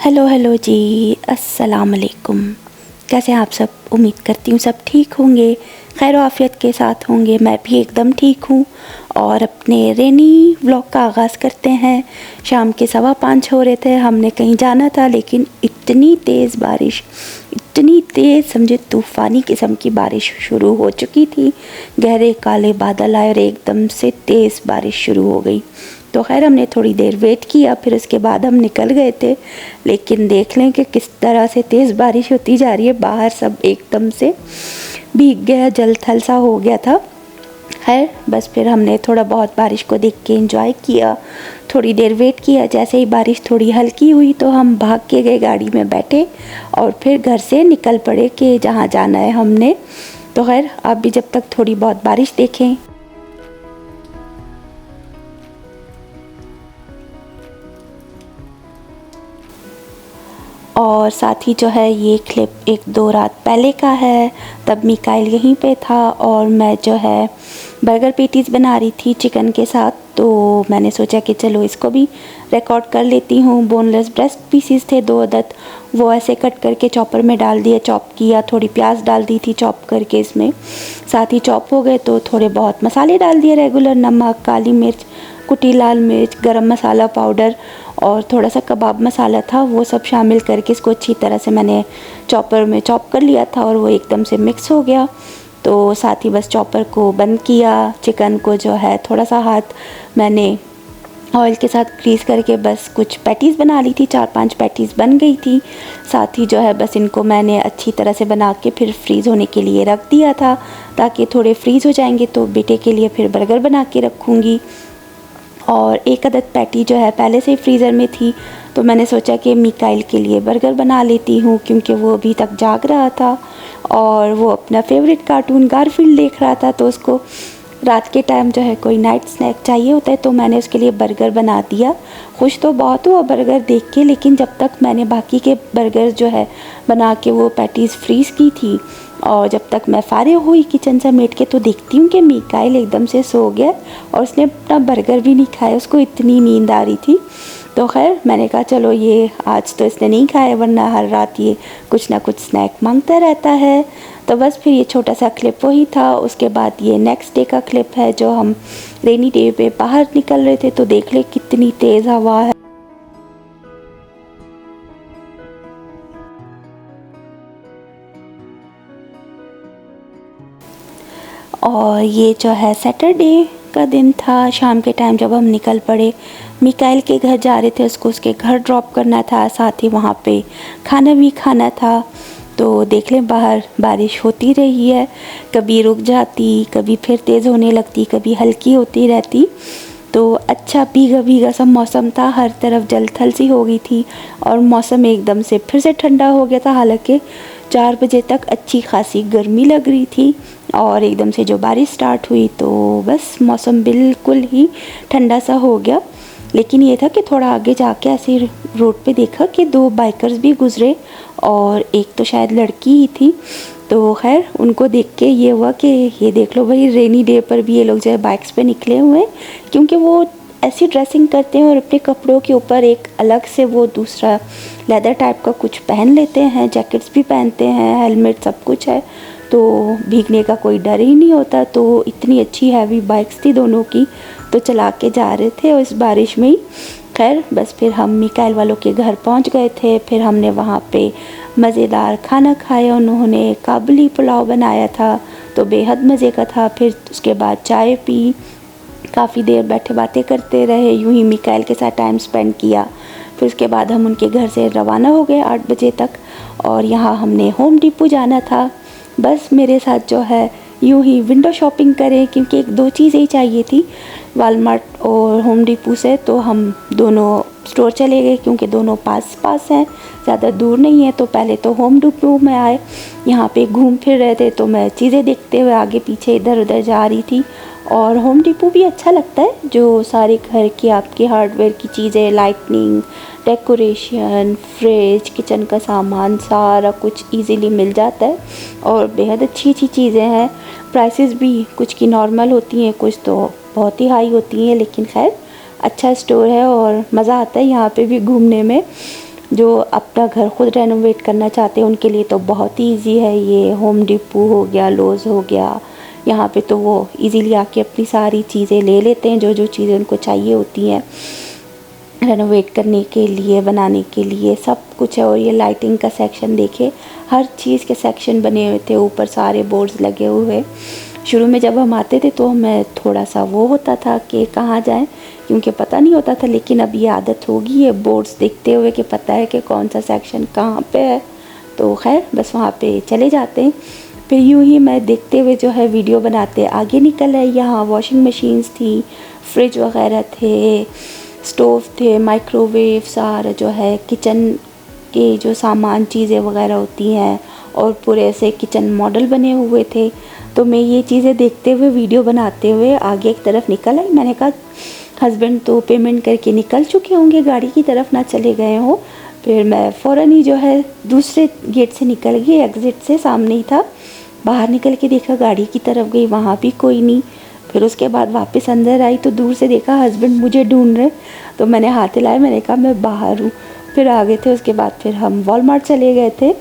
Hello जी, अस्सलाम वालेकुम। कैसे हैं आप सब? उम्मीद करती हूँ सब ठीक होंगे, खैर आफियत के साथ होंगे। मैं भी एकदम ठीक हूँ और अपने रेनी व्लॉग का आगाज़ करते हैं। शाम के 5:15 हो रहे थे, हमने कहीं जाना था लेकिन इतनी तेज़ बारिश, इतनी तेज़ समझे तूफ़ानी किस्म की बारिश शुरू हो चुकी थी। गहरे काले बादल आए और एकदम से तेज़ बारिश शुरू हो गई। तो खैर हमने थोड़ी देर वेट किया, फिर उसके बाद हम निकल गए थे। लेकिन देख लें कि किस तरह से तेज़ बारिश होती जा रही है। बाहर सब एकदम से भीग गया, जल थल सा हो गया था। खैर बस फिर हमने थोड़ा बहुत बारिश को देख के एंजॉय किया, थोड़ी देर वेट किया। जैसे ही बारिश थोड़ी हल्की हुई तो हम भाग के गए, गाड़ी में बैठे और फिर घर से निकल पड़े कि जहाँ जाना है हमने। तो खैर आप भी जब तक थोड़ी बहुत बारिश देखें। और साथ ही जो है ये क्लिप 1-2 रात पहले का है, तब मिकाइल यहीं पे था और मैं जो है बर्गर पैटीज़ बना रही थी चिकन के साथ। तो मैंने सोचा कि चलो इसको भी रिकॉर्ड कर लेती हूँ। बोनलेस ब्रेस्ट पीसीज थे 2 अदद, वो ऐसे कट करके चॉपर में डाल दिया, चॉप किया। थोड़ी प्याज डाल दी थी चॉप करके इसमें, साथ ही चॉप हो गए तो थोड़े बहुत मसाले डाल दिए रेगुलर, नमक, काली मिर्च, कुटी लाल मिर्च, गरम मसाला पाउडर और थोड़ा सा कबाब मसाला था, वो सब शामिल करके इसको अच्छी तरह से मैंने चॉपर में चॉप कर लिया था और वो एकदम से मिक्स हो गया। तो साथ ही बस चॉपर को बंद किया, चिकन को जो है थोड़ा सा हाथ मैंने ऑयल के साथ ग्रीस करके बस कुछ पैटीज़ बना ली थी, 4-5 पैटीज़ बन गई थी। साथ ही जो है बस इनको मैंने अच्छी तरह से बना के फिर फ्रीज़ होने के लिए रख दिया था, ताकि थोड़े फ्रीज़ हो जाएंगे तो बेटे के लिए फिर बर्गर बना के रखूँगी। और 1 अदद पैटी जो है पहले से ही फ्रीज़र में थी, तो मैंने सोचा कि मिकाइल के लिए बर्गर बना लेती हूँ, क्योंकि वो अभी तक जाग रहा था और वो अपना फेवरेट कार्टून गारफील्ड देख रहा था। तो उसको रात के टाइम जो है कोई नाइट स्नैक चाहिए होता है, तो मैंने उसके लिए बर्गर बना दिया। खुश तो बहुत हुआ बर्गर देख के, लेकिन जब तक मैंने बाकी के बर्गर जो है बना के वो पैटीज़ फ्रीज़ की थी और जब तक मैं फारिग हुई किचन से मेट के, तो देखती हूँ कि मिकाइल एकदम से सो गया और उसने अपना बर्गर भी नहीं खाया, उसको इतनी नींद आ रही थी। तो खैर मैंने कहा चलो ये आज तो इसने नहीं खाया, वरना हर रात ये कुछ ना कुछ स्नैक मांगता रहता है। तो बस फिर ये छोटा सा क्लिप वही था। उसके बाद ये नेक्स्ट डे का क्लिप है, जो हम रेनी डे पे बाहर निकल रहे थे, तो देख ले कितनी तेज़ हवा है। और ये जो है सैटरडे का दिन था, शाम के टाइम जब हम निकल पड़े। मिकाइल के घर जा रहे थे, उसको उसके घर ड्रॉप करना था, साथ ही वहाँ पे खाना भी खाना था। तो देख लें बाहर बारिश होती रही है, कभी रुक जाती, कभी फिर तेज़ होने लगती, कभी हल्की होती रहती। तो अच्छा भीगा भीगा सा मौसम था, हर तरफ जलथल सी हो गई थी और मौसम एकदम से फिर से ठंडा हो गया था। हालांकि 4 बजे तक अच्छी खासी गर्मी लग रही थी और एकदम से जो बारिश स्टार्ट हुई तो बस मौसम बिल्कुल ही ठंडा सा हो गया। लेकिन ये था कि थोड़ा आगे जाके ऐसे रोड पे देखा कि 2 बाइकर्स भी गुजरे और एक तो शायद लड़की ही थी। तो खैर उनको देख के ये हुआ कि ये देख लो भाई, रेनी डे पर भी ये लोग जो है बाइक्स पे निकले हुए हैं, क्योंकि वो ऐसी ड्रेसिंग करते हैं और अपने कपड़ों के ऊपर एक अलग से वो दूसरा लेदर टाइप का कुछ पहन लेते हैं, जैकेट्स भी पहनते हैं, हेलमेट सब कुछ है, तो भीगने का कोई डर ही नहीं होता। तो इतनी अच्छी हैवी बाइक्स थी दोनों की, तो चला के जा रहे थे और इस बारिश में ही। खैर बस फिर हम मिकाइल वालों के घर पहुंच गए थे। फिर हमने वहाँ पे मज़ेदार खाना खाया, उन्होंने काबुली पुलाव बनाया था, तो बेहद मज़े का था। फिर उसके बाद चाय पी, काफ़ी देर बैठे बातें करते रहे, यूं ही मिकाइल के साथ टाइम स्पेंड किया। फिर उसके बाद हम उनके घर से रवाना हो गए 8 बजे तक, और यहाँ हमने होम डिपो जाना था। बस मेरे साथ जो है यूं ही विंडो शॉपिंग करें, क्योंकि 1-2 चीज़ें ही चाहिए थी वालमार्ट और होम डिपो से। तो हम दोनों स्टोर चले गए, क्योंकि दोनों पास पास हैं, ज़्यादा दूर नहीं है। तो पहले तो होम डिपो में आए, यहाँ पे घूम फिर रहे थे, तो मैं चीज़ें देखते हुए आगे पीछे इधर उधर जा रही थी। और होम डिपो भी अच्छा लगता है, जो सारे घर की आपकी हार्डवेयर की चीज़ें, लाइटनिंग, डेकोरेशन, फ्रिज, किचन का सामान, सारा कुछ इजीली मिल जाता है और बेहद अच्छी अच्छी चीज़ें हैं। प्राइसेस भी कुछ की नॉर्मल होती हैं, कुछ तो बहुत ही हाई होती हैं, लेकिन खैर अच्छा स्टोर है और मज़ा आता है यहाँ पे भी घूमने में। जो अपना घर खुद रेनोवेट करना चाहते हैं उनके लिए तो बहुत ही ईजी है ये। होम डिपो हो गया, लोज़ हो गया, यहाँ पे तो वो इजीली आके अपनी सारी चीज़ें ले लेते हैं, जो जो चीज़ें उनको चाहिए होती हैं रेनोवेट करने के लिए, बनाने के लिए, सब कुछ है। और ये लाइटिंग का सेक्शन देखिए, हर चीज़ के सेक्शन बने हुए थे, ऊपर सारे बोर्ड्स लगे हुए। शुरू में जब हम आते थे तो हमें थोड़ा सा वो होता था कि कहाँ जाएं, क्योंकि पता नहीं होता था, लेकिन अब ये आदत होगी है बोर्ड्स देखते हुए कि पता है कि कौन सा सेक्शन कहाँ पे है, तो खैर बस वहाँ पे चले जाते हैं। फिर यूँ ही मैं देखते हुए जो है वीडियो बनाते आगे निकल है। यहाँ वॉशिंग मशीन्स थी, फ्रिज वगैरह थे, स्टोव थे, माइक्रोवेव, सारा जो है किचन के जो सामान चीज़ें वगैरह होती हैं, और पूरे ऐसे किचन मॉडल बने हुए थे। तो मैं ये चीज़ें देखते हुए वीडियो बनाते हुए आगे एक तरफ निकल आई। मैंने कहा हस्बैंड तो पेमेंट करके निकल चुके होंगे, गाड़ी की तरफ ना चले गए हो। फिर मैं फ़ौरन ही जो है दूसरे गेट से निकल गई, एग्ज़िट से सामने ही था। बाहर निकल के देखा गाड़ी की तरफ गई, वहाँ भी कोई नहीं। फिर उसके बाद वापस अंदर आई तो दूर से देखा हस्बैंड मुझे ढूंढ रहे, तो मैंने हाथ हिलाया, मैंने कहा मैं बाहर हूँ। फिर आ गए थे। उसके बाद फिर हम वॉलमार्ट चले गए थे।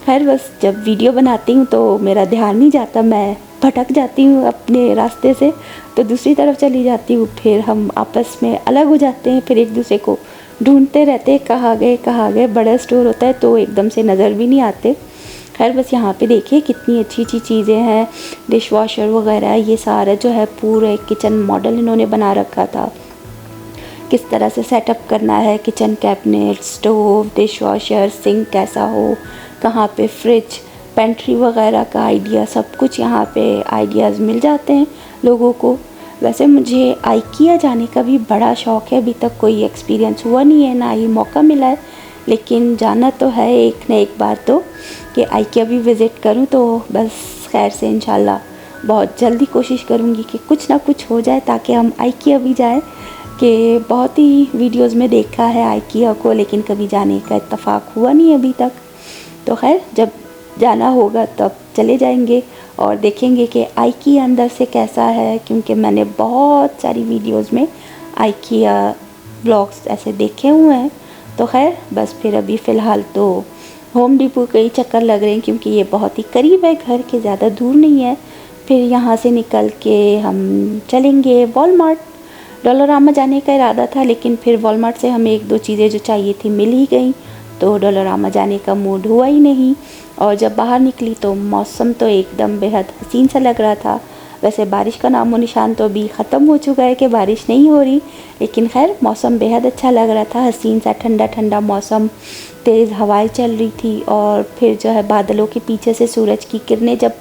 खैर बस जब वीडियो बनाती हूँ तो मेरा ध्यान नहीं जाता, मैं भटक जाती हूँ अपने रास्ते से, तो दूसरी तरफ चली जाती हूँ। फिर हम आपस में अलग हो जाते हैं, फिर एक दूसरे को ढूंढते रहते हैं कहाँ गए कहाँ गए। बड़ा स्टोर होता है तो एकदम से नज़र भी नहीं आते। खैर बस यहाँ पे देखिए कितनी अच्छी अच्छी चीज़ें हैं, डिश वॉशर वगैरह, ये सारा जो है पूरा किचन मॉडल इन्होंने बना रखा था। किस तरह से सेटअप करना है, kitchen cabinet, stove, dishwasher, sink कैसा हो, कहाँ पे फ्रिज, पेंट्री वगैरह का आइडिया, सब कुछ यहाँ पे आइडियाज़ मिल जाते हैं लोगों को। वैसे मुझे आइकिया जाने का भी बड़ा शौक़ है, अभी तक कोई एक्सपीरियंस हुआ नहीं है, ना ही मौका मिला है, लेकिन जाना तो है एक न एक बार तो, कि आइकिया भी विज़िट करूँ। तो बस खैर से इंशाल्लाह बहुत जल्दी कोशिश करूँगी कि कुछ ना कुछ हो जाए ताकि हम आइकिया भी जाएँ, कि बहुत ही वीडियोज़ में देखा है आइकिया को, लेकिन कभी जाने का इत्तेफाक हुआ नहीं अभी तक। तो खैर जब जाना होगा तब चले जाएंगे और देखेंगे कि आइकिया अंदर से कैसा है, क्योंकि मैंने बहुत सारी वीडियोज़ में आइकिया ब्लॉग्स ऐसे देखे हुए हैं। तो खैर बस फिर अभी फ़िलहाल तो होम डिपो के ही चक्कर लग रहे हैं, क्योंकि ये बहुत ही करीब है घर के, ज़्यादा दूर नहीं है। फिर यहाँ से निकल के हम चलेंगे वॉलमार्ट। डॉलरामा जाने का इरादा था, लेकिन फिर वॉलमार्ट से हमें एक दो चीज़ें जो चाहिए थी मिल ही गई, तो डॉलरामा जाने का मूड हुआ ही नहीं। और जब बाहर निकली तो मौसम तो एकदम बेहद हसीन सा लग रहा था। वैसे बारिश का नामो निशान तो अभी ख़त्म हो चुका है कि बारिश नहीं हो रही, लेकिन खैर मौसम बेहद अच्छा लग रहा था, हसीन सा ठंडा ठंडा मौसम, तेज़ हवाएं चल रही थी। और फिर जो है बादलों के पीछे से सूरज की किरणें जब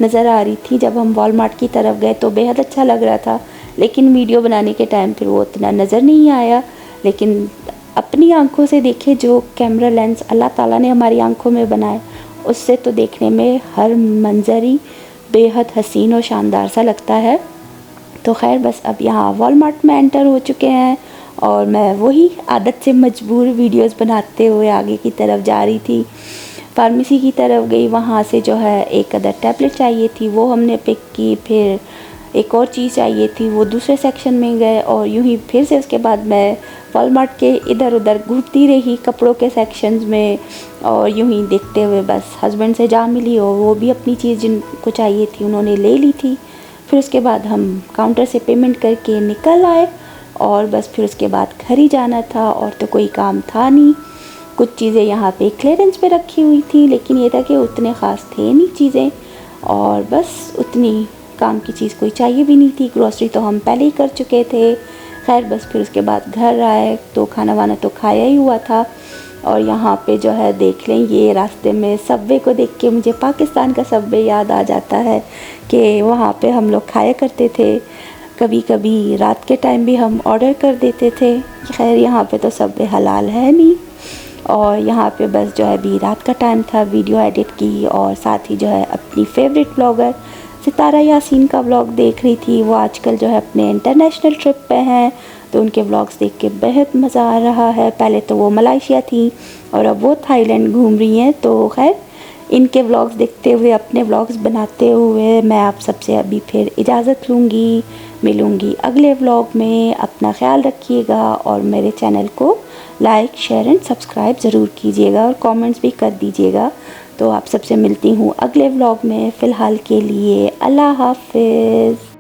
नज़र आ रही थी, जब हम वॉलमार्ट की तरफ गए तो बेहद अच्छा लग रहा था। लेकिन वीडियो बनाने के टाइम फिर वो उतना नज़र नहीं आया। लेकिन अपनी आंखों से देखे, जो कैमरा लेंस अल्लाह ताला ने हमारी आंखों में बनाए, उससे तो देखने में हर मंजर ही बेहद हसीन और शानदार सा लगता है। तो खैर बस अब यहाँ वॉलमार्ट में एंटर हो चुके हैं और मैं वही आदत से मजबूर वीडियोस बनाते हुए आगे की तरफ जा रही थी। फार्मेसी की तरफ गई, वहाँ से जो है एक अदर टैबलेट चाहिए थी, वो हमने पिक की। फिर एक और चीज़ चाहिए थी, वो दूसरे सेक्शन में गए, और यूं ही फिर से उसके बाद मैं वॉलमार्ट के इधर उधर घूमती रही कपड़ों के सेक्शंस में, और यूं ही देखते हुए बस हस्बैंड से जा मिली और वो भी अपनी चीज़ जिनको चाहिए थी उन्होंने ले ली थी। फिर उसके बाद हम काउंटर से पेमेंट करके निकल आए, और बस फिर उसके बाद घर ही जाना था, और तो कोई काम था नहीं। कुछ चीज़ें यहाँ पे क्लियरेंस पे रखी हुई थी, लेकिन ये था कि उतने ख़ास थे नहीं चीज़ें, और बस उतनी काम की चीज़ कोई चाहिए भी नहीं थी। ग्रॉसरी तो हम पहले ही कर चुके थे। खैर बस फिर उसके बाद घर आए तो खाना वाना तो खाया ही हुआ था। और यहाँ पे जो है देख लें, ये रास्ते में सबवे को देख के मुझे पाकिस्तान का सबवे याद आ जाता है, कि वहाँ पे हम लोग खाया करते थे। कभी कभी रात के टाइम भी हम ऑर्डर कर देते थे। खैर यहाँ पे तो सबवे हलाल है नहीं, और यहाँ पे बस जो है अभी रात का टाइम था, वीडियो एडिट की, और साथ ही जो है अपनी फेवरेट ब्लॉगर सितारा यासीन का व्लॉग देख रही थी। वो आजकल जो है अपने इंटरनेशनल ट्रिप पे हैं, तो उनके व्लॉग्स देख के बेहद मज़ा आ रहा है। पहले तो वो मलेशिया थी और अब वो थाईलैंड घूम रही हैं। तो खैर इनके व्लॉग्स देखते हुए, अपने व्लॉग्स बनाते हुए मैं आप सबसे अभी फिर इजाज़त लूँगी। मिलूँगी अगले व्लॉग में। अपना ख्याल रखिएगा और मेरे चैनल को लाइक शेयर एंड सब्सक्राइब ज़रूर कीजिएगा और कमेंट्स भी कर दीजिएगा। तो आप सबसे मिलती हूँ अगले व्लॉग में। फ़िलहाल के लिए अल्लाह हाफ़िज़।